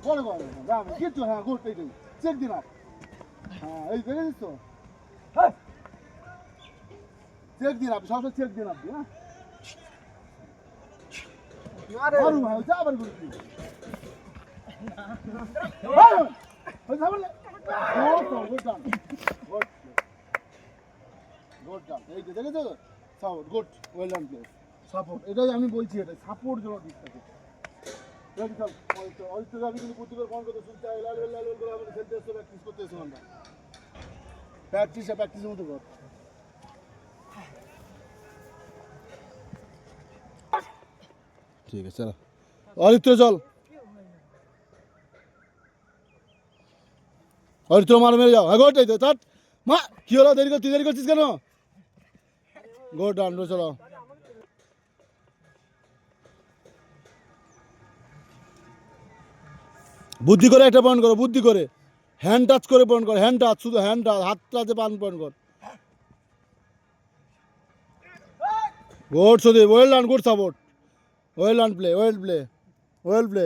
বড় বড় দাম কিছু হ্যাঁ গুড এই চেক দিন আপ হ্যাঁ এই দেখেছিস তো চেক দিন আপনি সবসময় চেক দিন আপনি হ্যাঁ মারু ভাই যা আবার গুড ওই যাবেন গুড ডান গুড ডান এই যে দেখেছো support good well done place support এটাই আমি বলছি এটা সাপোর্ট জন্য দিক থাকে রেডি চল ওই তো আমি কিন্তু বুদ্ধি করে ফোন করতে শুনতে লাল লাল করে আমাদের খেলতে এসে প্র্যাকটিস করতে এসে আমরা প্র্যাকটিসের মতো কর ঠিক আছে চলো অরিত্র চল অরিত্র মার মেরে যাও হ্যাঁ গোটাই তো চাট মা কি হলো দেরি করছিস কেন গোড ডান চলো বুদ্ধি করে একটা পয়েন্ট করো বুদ্ধি করে হ্যান্ড টাচ করে পয়েন্ট কর হ্যান্ড টাচ শুধু হ্যান্ড টাচ হাত টাচে পয়েন্ট কর good Sudip well done good support well done play well play